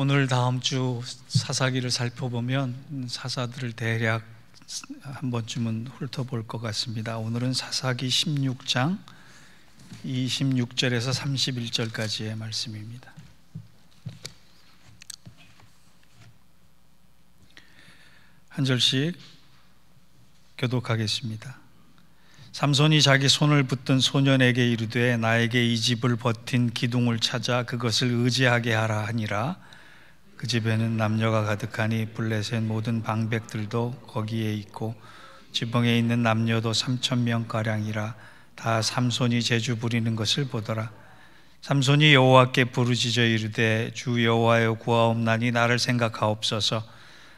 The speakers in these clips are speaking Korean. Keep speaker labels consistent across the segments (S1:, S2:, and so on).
S1: 오늘 다음 주 사사기를 살펴보면 사사들을 대략 한 번쯤은 훑어볼 것 같습니다. 오늘은 사사기 16장 26절에서 31절까지의 말씀입니다. 한 절씩 교독하겠습니다. 삼손이 자기 손을 붙든 소년에게 이르되 나에게 이 집을 버틴 기둥을 찾아 그것을 의지하게 하라 하니라. 그 집에는 남녀가 가득하니 블레셋 모든 방백들도 거기에 있고 지붕에 있는 남녀도 3,000명가량이라. 다 삼손이 제주 부리는 것을 보더라. 삼손이 여호와께 부르짖어 이르되 주 여호와여 구하옵나니 나를 생각하옵소서.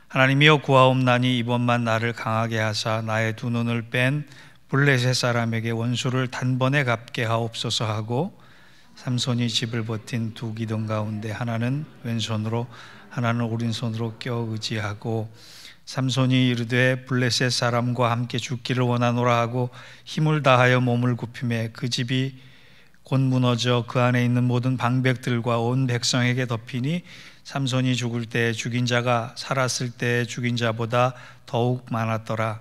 S1: 하나님이여 구하옵나니 이번만 나를 강하게 하사 나의 두 눈을 뺀 블레셋 사람에게 원수를 단번에 갚게 하옵소서 하고, 삼손이 집을 버틴 두 기둥 가운데 하나는 왼손으로 하나는 오른손으로 껴 의지하고, 삼손이 이르되 블레셋 사람과 함께 죽기를 원하노라 하고 힘을 다하여 몸을 굽히매 그 집이 곧 무너져 그 안에 있는 모든 방백들과 온 백성에게 덮이니 삼손이 죽을 때 죽인 자가 살았을 때 죽인 자보다 더욱 많았더라.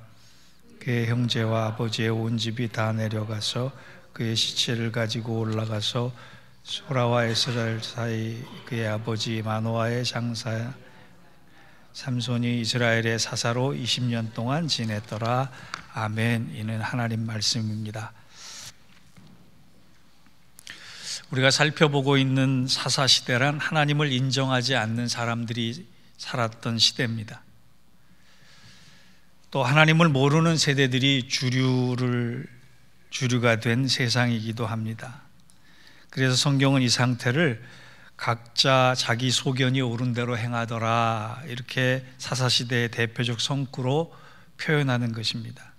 S1: 그의 형제와 아버지의 온 집이 다 내려가서 그의 시체를 가지고 올라가서 소라와 에스라엘 사이 그의 아버지 마노아의 장사 삼손이 이스라엘의 사사로 20년 동안 지냈더라. 아멘. 이는 하나님 말씀입니다. 우리가 살펴보고 있는 사사 시대란 하나님을 인정하지 않는 사람들이 살았던 시대입니다. 또 하나님을 모르는 세대들이 주류가 된 세상이기도 합니다. 그래서 성경은 이 상태를 각자 자기 소견이 옳은 대로 행하더라, 이렇게 사사시대의 대표적 성구로 표현하는 것입니다.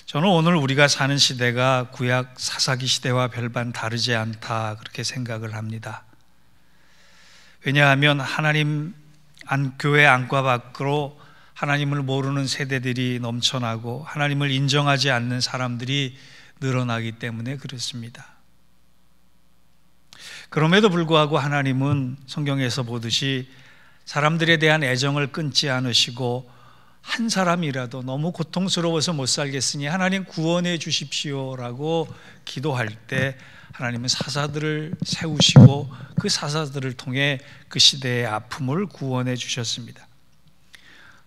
S1: 저는 오늘 우리가 사는 시대가 구약 사사기 시대와 별반 다르지 않다, 그렇게 생각을 합니다. 왜냐하면 하나님 교회 안과 밖으로 하나님을 모르는 세대들이 넘쳐나고 하나님을 인정하지 않는 사람들이 늘어나기 때문에 그렇습니다. 그럼에도 불구하고 하나님은 성경에서 보듯이 사람들에 대한 애정을 끊지 않으시고, 한 사람이라도 너무 고통스러워서 못 살겠으니 하나님 구원해 주십시오라고 기도할 때 하나님은 사사들을 세우시고 그 사사들을 통해 그 시대의 아픔을 구원해 주셨습니다.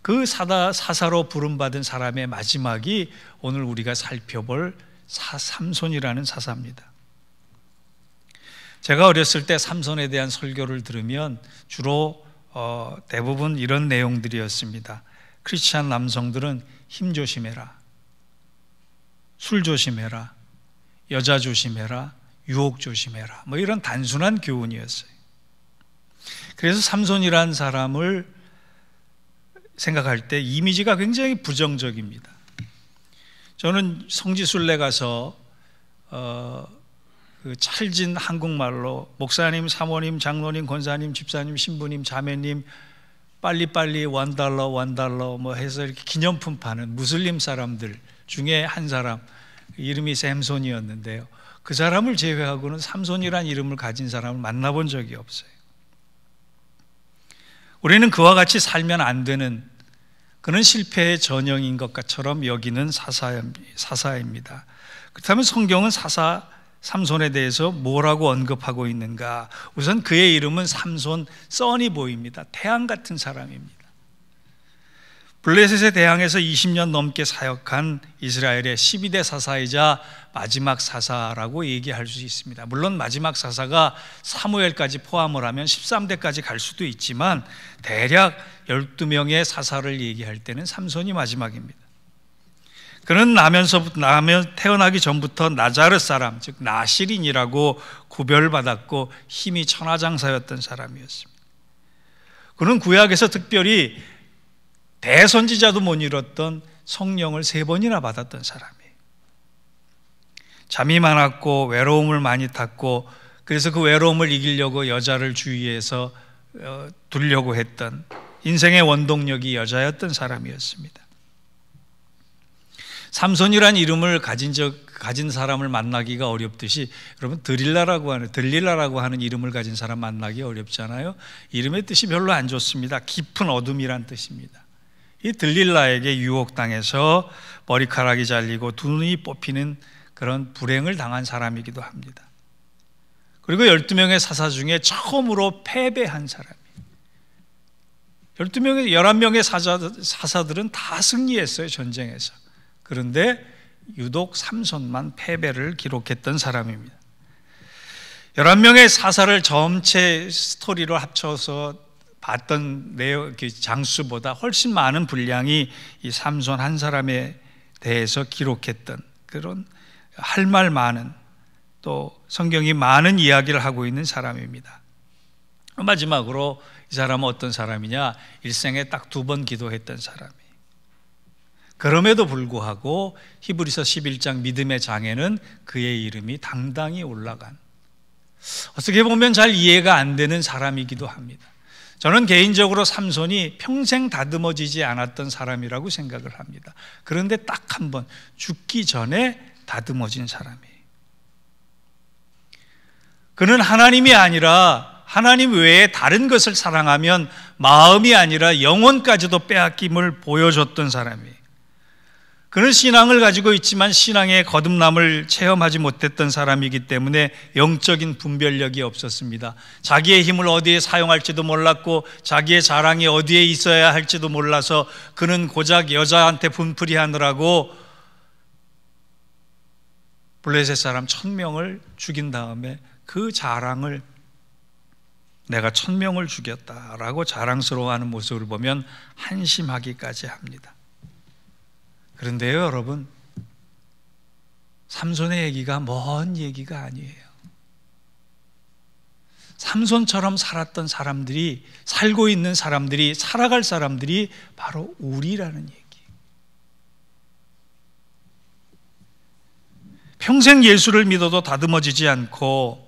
S1: 그 사사로 부름받은 사람의 마지막이 오늘 우리가 살펴볼 삼손이라는 사사입니다. 제가 어렸을 때 삼손에 대한 설교를 들으면 주로 대부분 이런 내용들이었습니다. 크리스찬 남성들은 힘 조심해라, 술 조심해라, 여자 조심해라, 유혹 조심해라, 뭐 이런 단순한 교훈이었어요. 그래서 삼손이라는 사람을 생각할 때 이미지가 굉장히 부정적입니다. 저는 성지순례 가서 그 찰진 한국말로 목사님, 사모님, 장로님, 권사님, 집사님, 신부님, 자매님 빨리빨리 $1 뭐 해서 이렇게 기념품 파는 무슬림 사람들 중에 한 사람, 이름이 샘손이었는데요, 그 사람을 제외하고는 삼손이라는 이름을 가진 사람을 만나본 적이 없어요. 우리는 그와 같이 살면 안 되는, 그는 실패의 전형인 것처럼 여기는 사사입니다. 그렇다면 성경은 삼손에 대해서 뭐라고 언급하고 있는가? 우선 그의 이름은 삼손, 써니 보입니다. 태양 같은 사람입니다. 블레셋의 대항에서 20년 넘게 사역한 이스라엘의 12대 사사이자 마지막 사사라고 얘기할 수 있습니다. 물론 마지막 사사가 사무엘까지 포함을 하면 13대까지 갈 수도 있지만 대략 12명의 사사를 얘기할 때는 삼손이 마지막입니다. 그는 태어나기 전부터 나자르 사람, 즉 나실인이라고 구별받았고 힘이 천하장사였던 사람이었습니다. 그는 구약에서 특별히 대선지자도 못 이뤘던 성령을 3번이나 받았던 사람이에요. 잠이 많았고 외로움을 많이 탔고, 그래서 그 외로움을 이기려고 여자를 주위에서 두려고 했던, 인생의 원동력이 여자였던 사람이었습니다. 삼손이란 이름을 가진 가진 사람을 만나기가 어렵듯이 여러분 들릴라라고 하는 이름을 가진 사람 만나기 어렵잖아요. 이름의 뜻이 별로 안 좋습니다. 깊은 어둠이란 뜻입니다. 이 들릴라에게 유혹당해서 머리카락이 잘리고 두 눈이 뽑히는 그런 불행을 당한 사람이기도 합니다. 그리고 12명의 사사 중에 처음으로 패배한 사람이에요. 11명의 사사들은 다 승리했어요, 전쟁에서. 그런데 유독 삼손만 패배를 기록했던 사람입니다. 11명의 사사를 전체 스토리로 합쳐서 봤던 장수보다 훨씬 많은 분량이 이 삼손 한 사람에 대해서 기록했던 그런 할 말 많은, 또 성경이 많은 이야기를 하고 있는 사람입니다. 마지막으로 이 사람은 어떤 사람이냐? 일생에 딱 2번 기도했던 사람이에요. 그럼에도 불구하고 히브리서 11장 믿음의 장에는 그의 이름이 당당히 올라간, 어떻게 보면 잘 이해가 안 되는 사람이기도 합니다. 저는 개인적으로 삼손이 평생 다듬어지지 않았던 사람이라고 생각을 합니다. 그런데 딱 한 번 죽기 전에 다듬어진 사람이에요. 그는 하나님이 아니라 하나님 외에 다른 것을 사랑하면 마음이 아니라 영혼까지도 빼앗김을 보여줬던 사람이에요. 그는 신앙을 가지고 있지만 신앙의 거듭남을 체험하지 못했던 사람이기 때문에 영적인 분별력이 없었습니다. 자기의 힘을 어디에 사용할지도 몰랐고 자기의 자랑이 어디에 있어야 할지도 몰라서 그는 고작 여자한테 분풀이 하느라고 블레셋 사람 1000명을 죽인 다음에 그 자랑을, 내가 1000명을 죽였다라고 자랑스러워하는 모습을 보면 한심하기까지 합니다. 그런데요, 여러분, 삼손의 얘기가 먼 얘기가 아니에요. 삼손처럼 살았던 사람들이, 살고 있는 사람들이, 살아갈 사람들이 바로 우리라는 얘기. 평생 예수를 믿어도 다듬어지지 않고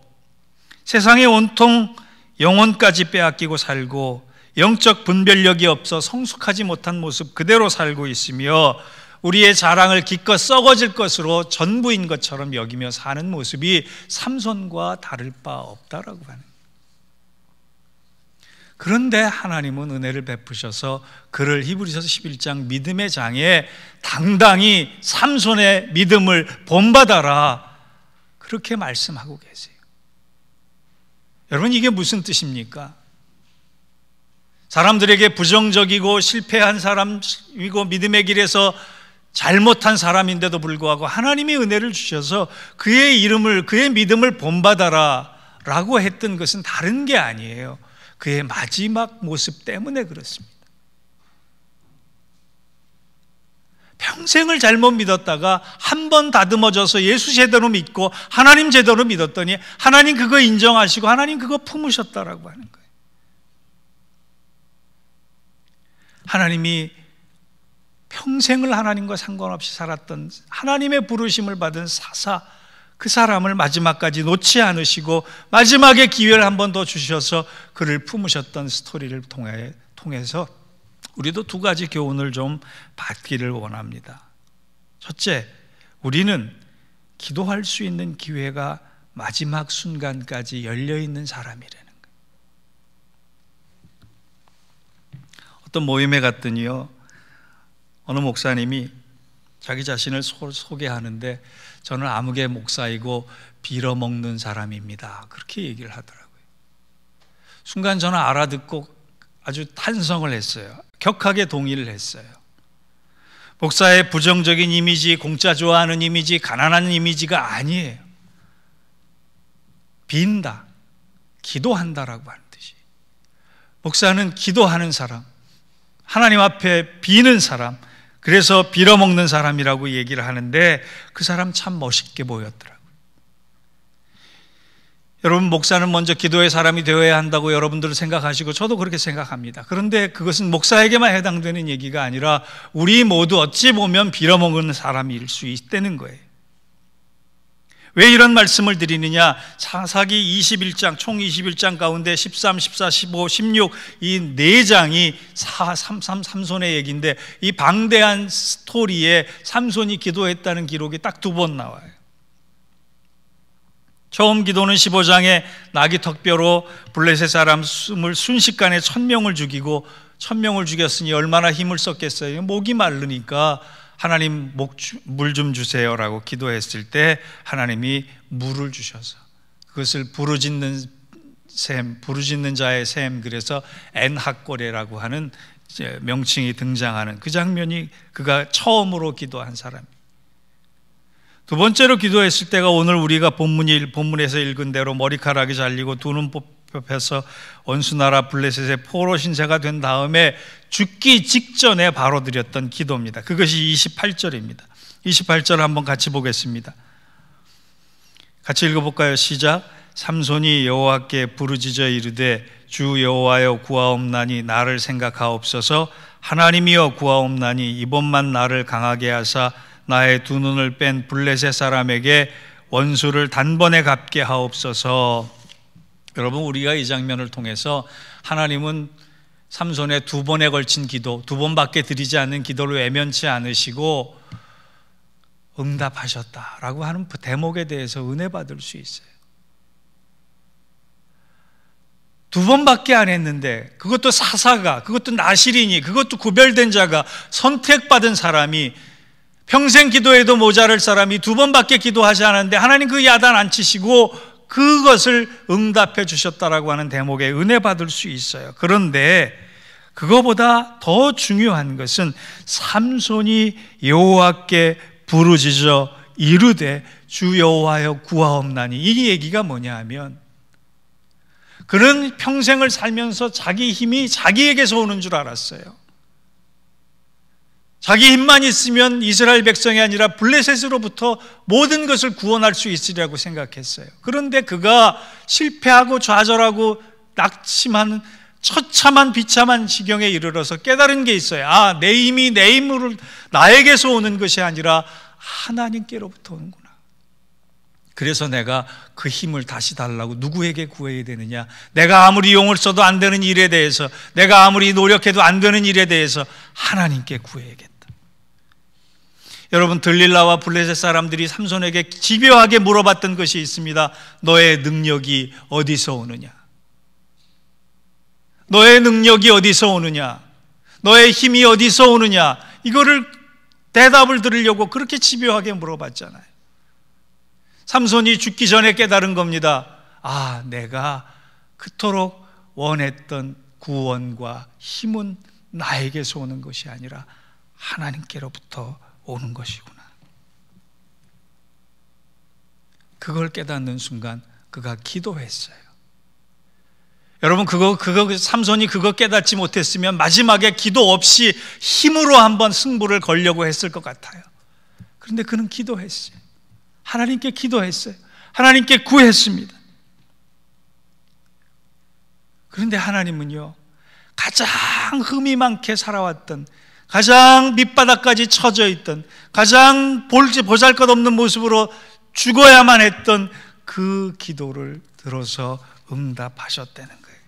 S1: 세상에 온통 영혼까지 빼앗기고 살고 영적 분별력이 없어 성숙하지 못한 모습 그대로 살고 있으며 우리의 자랑을 기껏 썩어질 것으로 전부인 것처럼 여기며 사는 모습이 삼손과 다를 바 없다라고 하는 거예요. 그런데 하나님은 은혜를 베푸셔서 그를 히브리서 11장 믿음의 장에 당당히 삼손의 믿음을 본받아라, 그렇게 말씀하고 계세요. 여러분, 이게 무슨 뜻입니까? 사람들에게 부정적이고 실패한 사람이고 믿음의 길에서 잘못한 사람인데도 불구하고 하나님이 은혜를 주셔서 그의 이름을, 그의 믿음을 본받아라 라고 했던 것은 다른 게 아니에요. 그의 마지막 모습 때문에 그렇습니다. 평생을 잘못 믿었다가 한 번 다듬어져서 예수 제대로 믿고 하나님 제대로 믿었더니 하나님 그거 인정하시고 하나님 그거 품으셨다라고 하는 거예요. 하나님이 평생을 하나님과 상관없이 살았던, 하나님의 부르심을 받은 사사, 그 사람을 마지막까지 놓지 않으시고 마지막에 기회를 한 번 더 주셔서 그를 품으셨던 스토리를 통해서 우리도 2가지 교훈을 좀 받기를 원합니다. 첫째, 우리는 기도할 수 있는 기회가 마지막 순간까지 열려있는 사람이라는 거예요. 어떤 모임에 갔더니요, 어느 목사님이 자기 자신을 소개하는데 저는 아무개 목사이고 빌어먹는 사람입니다, 그렇게 얘기를 하더라고요. 순간 저는 알아듣고 아주 탄성을 했어요. 격하게 동의를 했어요. 목사의 부정적인 이미지, 공짜 좋아하는 이미지, 가난한 이미지가 아니에요. 빈다, 기도한다라고 하는 뜻이. 목사는 기도하는 사람, 하나님 앞에 비는 사람, 그래서 빌어먹는 사람이라고 얘기를 하는데 그 사람 참 멋있게 보였더라고요. 여러분, 목사는 먼저 기도의 사람이 되어야 한다고 여러분들은 생각하시고 저도 그렇게 생각합니다. 그런데 그것은 목사에게만 해당되는 얘기가 아니라 우리 모두 어찌 보면 빌어먹는 사람일 수 있다는 거예요. 왜 이런 말씀을 드리느냐? 사사기 21장, 총 21장 가운데 13, 14, 15, 16 이 4장이 삼손의 얘기인데 이 방대한 스토리에 삼손이 기도했다는 기록이 딱 2번 나와요. 처음 기도는 15장에 나귀 턱뼈로 블레셋 사람 숨을 순식간에 1000명을 죽이고 1000명을 죽였으니 얼마나 힘을 썼겠어요. 목이 마르니까 하나님 물 좀 주세요라고 기도했을 때 하나님이 물을 주셔서 그것을 부르짖는 샘, 부르짖는 자의 샘, 그래서 엔핫고레라고 하는 명칭이 등장하는 그 장면이 그가 처음으로 기도한 사람이에요. 두 번째로 기도했을 때가 오늘 우리가 본문에서 읽은 대로 머리카락이 잘리고 두 눈 뽑혀서 원수나라 블레셋의 포로 신세가 된 다음에 죽기 직전에 바로 드렸던 기도입니다. 그것이 28절입니다. 28절 한번 같이 보겠습니다. 같이 읽어볼까요? 시작. 삼손이 여호와께 부르짖어 이르되 주 여호와여 구하옵나니 나를 생각하옵소서. 하나님이여 구하옵나니 이번만 나를 강하게 하사 나의 두 눈을 뺀 블레셋 사람에게 원수를 단번에 갚게 하옵소서. 여러분, 우리가 이 장면을 통해서 하나님은 삼손의 두 번에 걸친 기도, 두 번밖에 드리지 않는 기도를 외면치 않으시고 응답하셨다라고 하는 대목에 대해서 은혜 받을 수 있어요. 두 번밖에 안 했는데, 그것도 사사가, 그것도 나실인이, 그것도 구별된 자가, 선택받은 사람이, 평생 기도해도 모자랄 사람이 두 번밖에 기도하지 않았는데 하나님 그 야단 안 치시고 그것을 응답해 주셨다라고 하는 대목에 은혜 받을 수 있어요. 그런데 그거보다 더 중요한 것은 삼손이 여호와께 부르짖어 이르되 주 여호와여 구하옵나니, 이 얘기가 뭐냐 하면 그는 평생을 살면서 자기 힘이 자기에게서 오는 줄 알았어요. 자기 힘만 있으면 이스라엘 백성이 아니라 블레셋으로부터 모든 것을 구원할 수 있으리라고 생각했어요. 그런데 그가 실패하고 좌절하고 낙심하는 처참한 비참한 지경에 이르러서 깨달은 게 있어요. 아, 내 힘이 내 힘으로 나에게서 오는 것이 아니라 하나님께로부터 오는구나. 그래서 내가 그 힘을 다시 달라고 누구에게 구해야 되느냐? 내가 아무리 용을 써도 안 되는 일에 대해서, 내가 아무리 노력해도 안 되는 일에 대해서 하나님께 구해야겠다. 여러분, 들릴라와 블레셋 사람들이 삼손에게 집요하게 물어봤던 것이 있습니다. 너의 능력이 어디서 오느냐? 너의 능력이 어디서 오느냐? 너의 힘이 어디서 오느냐? 이거를 대답을 들으려고 그렇게 집요하게 물어봤잖아요. 삼손이 죽기 전에 깨달은 겁니다. 아, 내가 그토록 원했던 구원과 힘은 나에게서 오는 것이 아니라 하나님께로부터 오는 것이구나. 그걸 깨닫는 순간 그가 기도했어요. 여러분, 삼손이 그거 깨닫지 못했으면 마지막에 기도 없이 힘으로 한번 승부를 걸려고 했을 것 같아요. 그런데 그는 기도했어요. 하나님께 기도했어요. 하나님께 구했습니다. 그런데 하나님은요, 가장 흠이 많게 살아왔던, 가장 밑바닥까지 처져 있던, 가장 보잘것없는 모습으로 죽어야만 했던 그 기도를 들어서 응답하셨다는 거예요.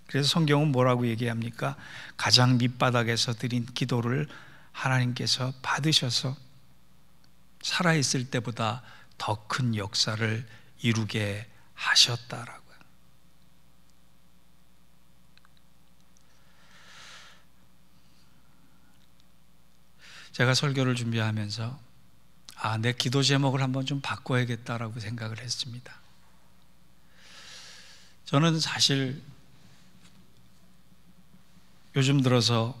S1: 그래서 성경은 뭐라고 얘기합니까? 가장 밑바닥에서 드린 기도를 하나님께서 받으셔서 살아있을 때보다 더 큰 역사를 이루게 하셨다라고요. 제가 설교를 준비하면서 내 기도 제목을 한번 좀 바꿔야겠다라고 생각을 했습니다. 저는 사실 요즘 들어서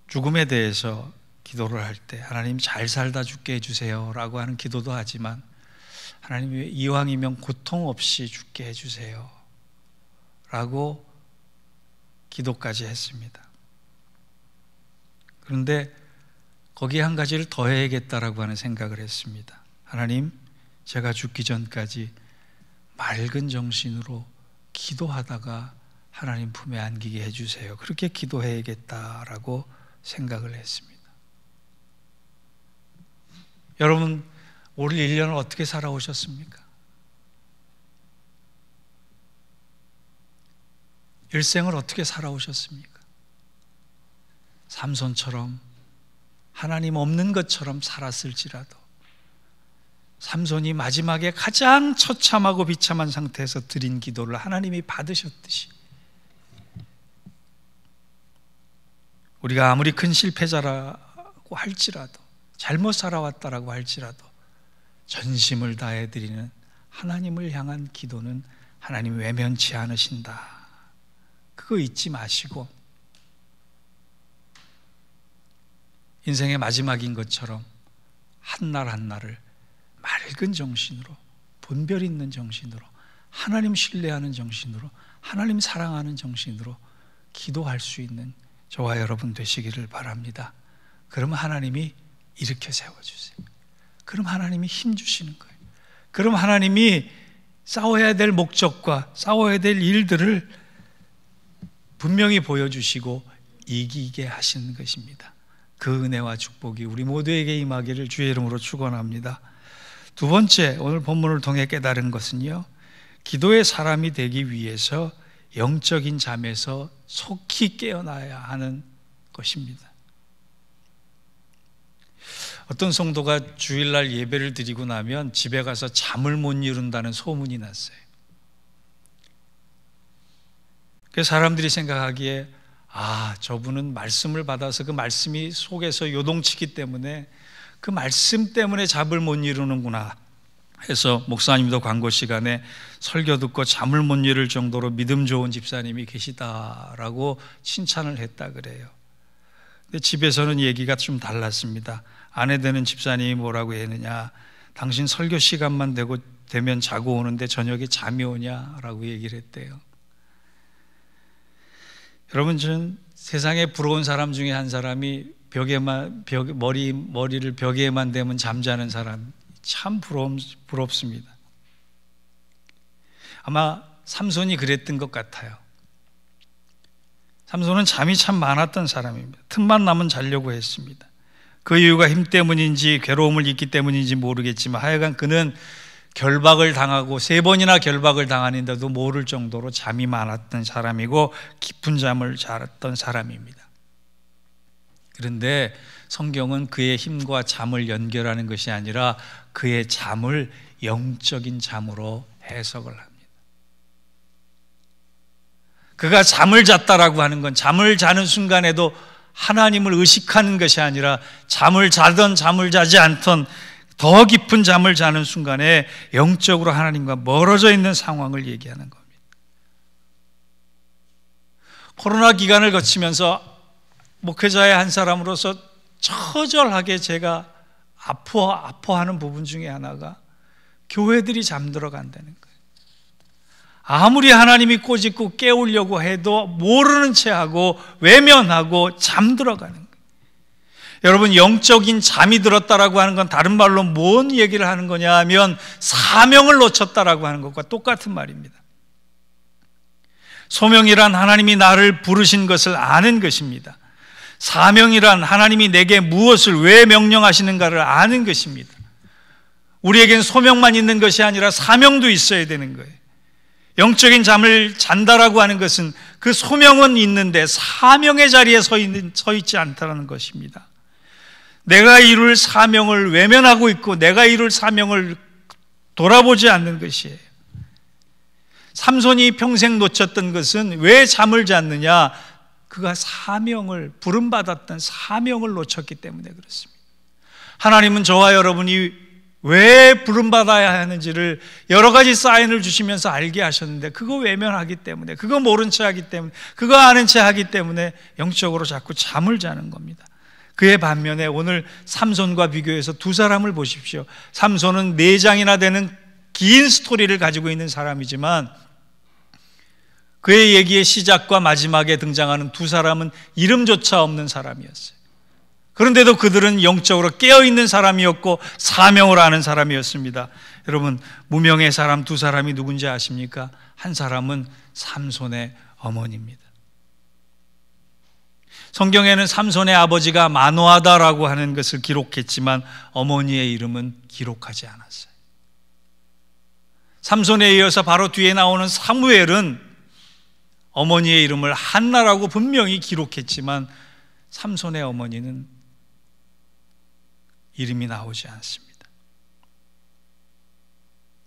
S1: 죽음에 대해서 기도를 할 때 하나님 잘 살다 죽게 해주세요 라고 하는 기도도 하지만 하나님 이왕이면 고통 없이 죽게 해주세요 라고 기도까지 했습니다. 그런데 거기에 한 가지를 더 해야겠다라고 하는 생각을 했습니다. 하나님, 제가 죽기 전까지 맑은 정신으로 기도하다가 하나님 품에 안기게 해주세요. 그렇게 기도해야겠다라고 생각을 했습니다. 여러분, 올 1년을 어떻게 살아오셨습니까? 일생을 어떻게 살아오셨습니까? 삼손처럼 하나님 없는 것처럼 살았을지라도 삼손이 마지막에 가장 처참하고 비참한 상태에서 드린 기도를 하나님이 받으셨듯이 우리가 아무리 큰 실패자라고 할지라도, 잘못 살아왔다라고 할지라도 전심을 다해 드리는 하나님을 향한 기도는 하나님 외면치 않으신다. 그거 잊지 마시고 인생의 마지막인 것처럼 한날 한날을 맑은 정신으로, 분별 있는 정신으로, 하나님 신뢰하는 정신으로, 하나님 사랑하는 정신으로 기도할 수 있는 저와 여러분 되시기를 바랍니다. 그러면 하나님이 일으켜 세워주세요. 그럼 하나님이 힘 주시는 거예요. 그럼 하나님이 싸워야 될 목적과 싸워야 될 일들을 분명히 보여주시고 이기게 하시는 것입니다. 그 은혜와 축복이 우리 모두에게 임하기를 주의 이름으로 축원합니다. 두 번째, 오늘 본문을 통해 깨달은 것은요, 기도의 사람이 되기 위해서 영적인 잠에서 속히 깨어나야 하는 것입니다. 어떤 성도가 주일날 예배를 드리고 나면 집에 가서 잠을 못 이룬다는 소문이 났어요. 그래서 사람들이 생각하기에 저분은 말씀을 받아서 그 말씀이 속에서 요동치기 때문에 그 말씀 때문에 잠을 못 이루는구나 해서 목사님도 광고 시간에 설교 듣고 잠을 못 이룰 정도로 믿음 좋은 집사님이 계시다라고 칭찬을 했다 그래요. 근데 집에서는 얘기가 좀 달랐습니다. 아내 되는 집사님이 뭐라고 했느냐, 당신 설교 시간만 되면 자고 오는데 저녁에 잠이 오냐라고 얘기를 했대요. 여러분, 저는 세상에 부러운 사람 중에 한 사람이 머리를 벽에만 대면 잠자는 사람, 참 부럽습니다. 아마 삼손이 그랬던 것 같아요. 삼손은 잠이 참 많았던 사람입니다. 틈만 나면 자려고 했습니다. 그 이유가 힘 때문인지 괴로움을 잊기 때문인지 모르겠지만 하여간 그는 결박을 당하고 3번이나 결박을 당하는데도 모를 정도로 잠이 많았던 사람이고 깊은 잠을 잤던 사람입니다. 그런데 성경은 그의 힘과 잠을 연결하는 것이 아니라 그의 잠을 영적인 잠으로 해석을 합니다. 그가 잠을 잤다라고 하는 건 잠을 자는 순간에도 하나님을 의식하는 것이 아니라 잠을 자든 잠을 자지 않던 더 깊은 잠을 자는 순간에 영적으로 하나님과 멀어져 있는 상황을 얘기하는 겁니다. 코로나 기간을 거치면서 목회자의 한 사람으로서 처절하게 제가 아파하는 부분 중에 하나가 교회들이 잠들어 간다는 거예요. 아무리 하나님이 꼬집고 깨우려고 해도 모르는 채하고 외면하고 잠들어 가는 거예요. 여러분, 영적인 잠이 들었다라고 하는 건 다른 말로 뭔 얘기를 하는 거냐 하면 사명을 놓쳤다라고 하는 것과 똑같은 말입니다. 소명이란 하나님이 나를 부르신 것을 아는 것입니다. 사명이란 하나님이 내게 무엇을 왜 명령하시는가를 아는 것입니다. 우리에겐 소명만 있는 것이 아니라 사명도 있어야 되는 거예요. 영적인 잠을 잔다라고 하는 것은 그 소명은 있는데 사명의 자리에 서 있지 않다는 것입니다. 내가 이룰 사명을 외면하고 있고 내가 이룰 사명을 돌아보지 않는 것이에요. 삼손이 평생 놓쳤던 것은 왜 잠을 잤느냐? 그가 부름받았던 사명을 놓쳤기 때문에 그렇습니다. 하나님은 저와 여러분이 왜 부름받아야 하는지를 여러 가지 사인을 주시면서 알게 하셨는데 그거 외면하기 때문에, 그거 모른 채 하기 때문에, 그거 아는 채 하기 때문에 영적으로 자꾸 잠을 자는 겁니다. 그의 반면에 오늘 삼손과 비교해서 두 사람을 보십시오. 삼손은 4장이나 되는 긴 스토리를 가지고 있는 사람이지만 그의 얘기의 시작과 마지막에 등장하는 두 사람은 이름조차 없는 사람이었어요. 그런데도 그들은 영적으로 깨어있는 사람이었고 사명을 아는 사람이었습니다. 여러분, 무명의 사람 두 사람이 누군지 아십니까? 한 사람은 삼손의 어머니입니다. 성경에는 삼손의 아버지가 마노아다라고 하는 것을 기록했지만 어머니의 이름은 기록하지 않았어요. 삼손에 이어서 바로 뒤에 나오는 사무엘은 어머니의 이름을 한나라고 분명히 기록했지만 삼손의 어머니는 이름이 나오지 않습니다.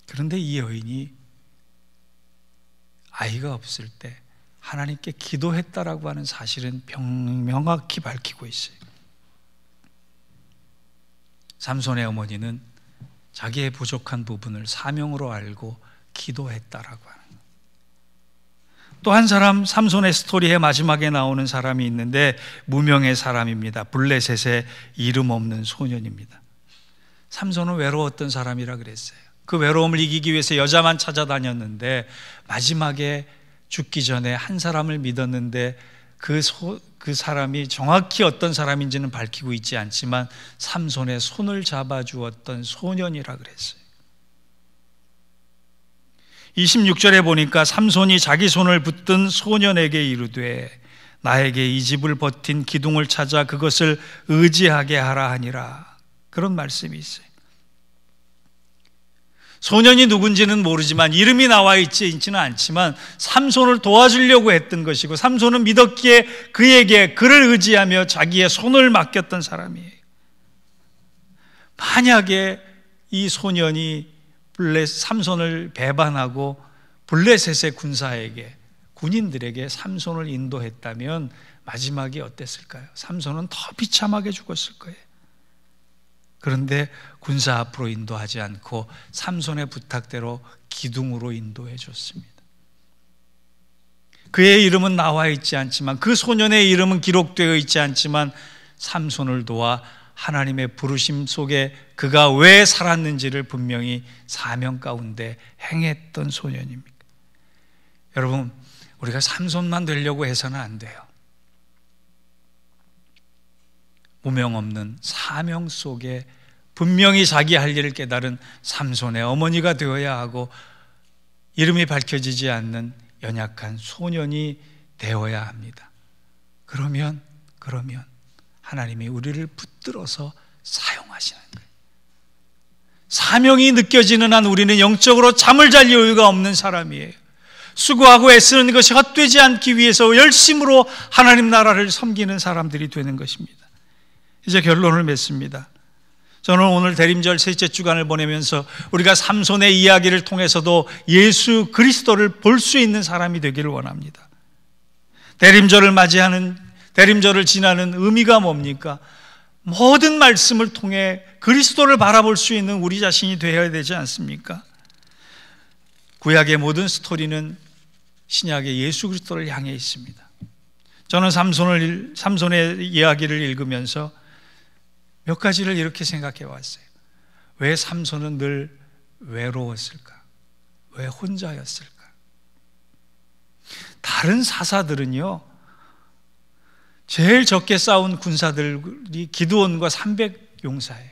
S1: 그런데 이 여인이 아이가 없을 때 하나님께 기도했다라고 하는 사실은 명확히 밝히고 있어요. 삼손의 어머니는 자기의 부족한 부분을 사명으로 알고 기도했다라고 하는 거예요. 또 한 사람, 삼손의 스토리의 마지막에 나오는 사람이 있는데 무명의 사람입니다. 블레셋의 이름 없는 소년입니다. 삼손은 외로웠던 사람이라 그랬어요. 그 외로움을 이기기 위해서 여자만 찾아다녔는데 마지막에 죽기 전에 한 사람을 믿었는데 그 사람이 정확히 어떤 사람인지는 밝히고 있지 않지만 삼손의 손을 잡아주었던 소년이라 그랬어요. 26절에 보니까 삼손이 자기 손을 붙든 소년에게 이르되 나에게 이 집을 버틴 기둥을 찾아 그것을 의지하게 하라 하니라. 그런 말씀이 있어요. 소년이 누군지는 모르지만 이름이 나와 있지는 않지만 삼손을 도와주려고 했던 것이고 삼손은 믿었기에 그를 의지하며 자기의 손을 맡겼던 사람이에요. 만약에 이 소년이 삼손을 배반하고 블레셋의 군인들에게 삼손을 인도했다면 마지막이 어땠을까요? 삼손은 더 비참하게 죽었을 거예요. 그런데 군사 앞으로 인도하지 않고 삼손의 부탁대로 기둥으로 인도해 줬습니다. 그의 이름은 나와 있지 않지만, 그 소년의 이름은 기록되어 있지 않지만 삼손을 도와 하나님의 부르심 속에 그가 왜 살았는지를 분명히 사명 가운데 행했던 소년입니다. 여러분, 우리가 삼손만 되려고 해서는 안 돼요. 무명 없는 사명 속에 분명히 자기 할 일을 깨달은 삼손의 어머니가 되어야 하고, 이름이 밝혀지지 않는 연약한 소년이 되어야 합니다. 그러면 하나님이 우리를 붙들어서 사용하시는 거예요. 사명이 느껴지는 한 우리는 영적으로 잠을 잘 여유가 없는 사람이에요. 수고하고 애쓰는 것이 헛되지 않기 위해서 열심으로 하나님 나라를 섬기는 사람들이 되는 것입니다. 이제 결론을 맺습니다. 저는 오늘 대림절 셋째 주간을 보내면서 우리가 삼손의 이야기를 통해서도 예수 그리스도를 볼 수 있는 사람이 되기를 원합니다. 대림절을 지나는 의미가 뭡니까? 모든 말씀을 통해 그리스도를 바라볼 수 있는 우리 자신이 되어야 되지 않습니까? 구약의 모든 스토리는 신약의 예수 그리스도를 향해 있습니다. 저는 삼손의 이야기를 읽으면서 몇 가지를 이렇게 생각해 왔어요. 왜 삼손은 늘 외로웠을까? 왜 혼자였을까? 다른 사사들은요, 제일 적게 싸운 군사들이 기드온과 300용사예요.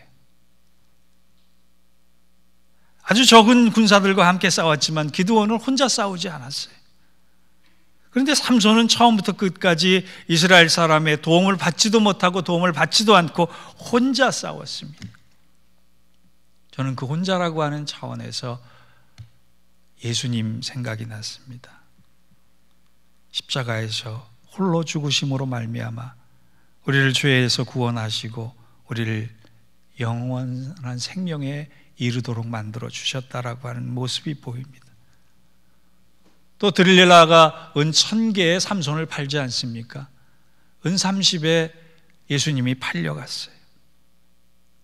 S1: 아주 적은 군사들과 함께 싸웠지만 기드온은 혼자 싸우지 않았어요. 그런데 삼손은 처음부터 끝까지 이스라엘 사람의 도움을 받지도 못하고 도움을 받지도 않고 혼자 싸웠습니다. 저는 그 혼자라고 하는 차원에서 예수님 생각이 났습니다. 십자가에서 홀로 죽으심으로 말미암아 우리를 죄에서 구원하시고 우리를 영원한 생명에 이르도록 만들어 주셨다라고 하는 모습이 보입니다. 또 드릴라가 은 1000개의 삼손을 팔지 않습니까? 은 30에 예수님이 팔려갔어요.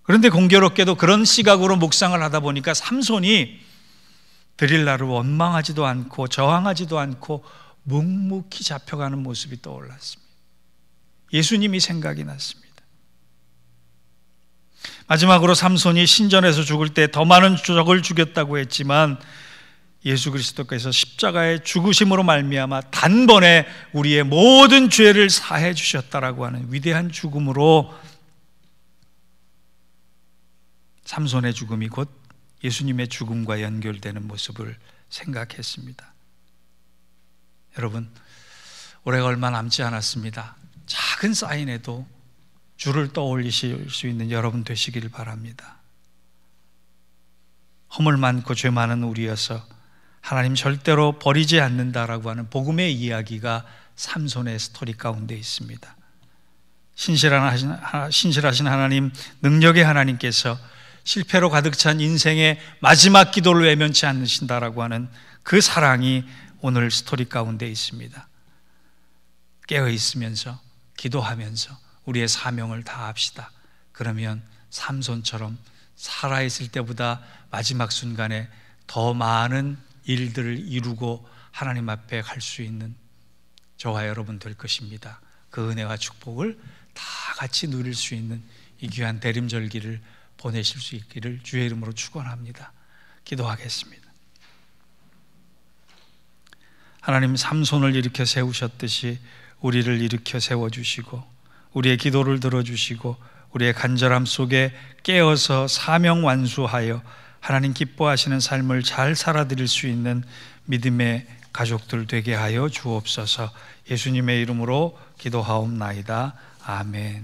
S1: 그런데 공교롭게도 그런 시각으로 묵상을 하다 보니까 삼손이 드릴라를 원망하지도 않고 저항하지도 않고 묵묵히 잡혀가는 모습이 떠올랐습니다. 예수님이 생각이 났습니다. 마지막으로 삼손이 신전에서 죽을 때 더 많은 적을 죽였다고 했지만 예수 그리스도께서 십자가의 죽으심으로 말미암아 단번에 우리의 모든 죄를 사해 주셨다라고 하는 위대한 죽음으로 삼손의 죽음이 곧 예수님의 죽음과 연결되는 모습을 생각했습니다. 여러분, 올해가 얼마 남지 않았습니다. 작은 사인에도 주를 떠올리실 수 있는 여러분 되시길 바랍니다. 허물 많고 죄 많은 우리여서 하나님 절대로 버리지 않는다라고 하는 복음의 이야기가 삼손의 스토리 가운데 있습니다. 신실하신 하나님, 능력의 하나님께서 실패로 가득 찬 인생의 마지막 기도를 외면치 않으신다라고 하는 그 사랑이 오늘 스토리 가운데 있습니다. 깨어 있으면서 기도하면서 우리의 사명을 다합시다. 그러면 삼손처럼 살아있을 때보다 마지막 순간에 더 많은 일들을 이루고 하나님 앞에 갈 수 있는 저와 여러분 될 것입니다. 그 은혜와 축복을 다 같이 누릴 수 있는 이 귀한 대림절기를 보내실 수 있기를 주의 이름으로 축원합니다. 기도하겠습니다. 하나님, 삼손을 일으켜 세우셨듯이 우리를 일으켜 세워주시고 우리의 기도를 들어주시고 우리의 간절함 속에 깨어서 사명 완수하여 하나님 기뻐하시는 삶을 잘 살아드릴 수 있는 믿음의 가족들 되게 하여 주옵소서. 예수님의 이름으로 기도하옵나이다. 아멘.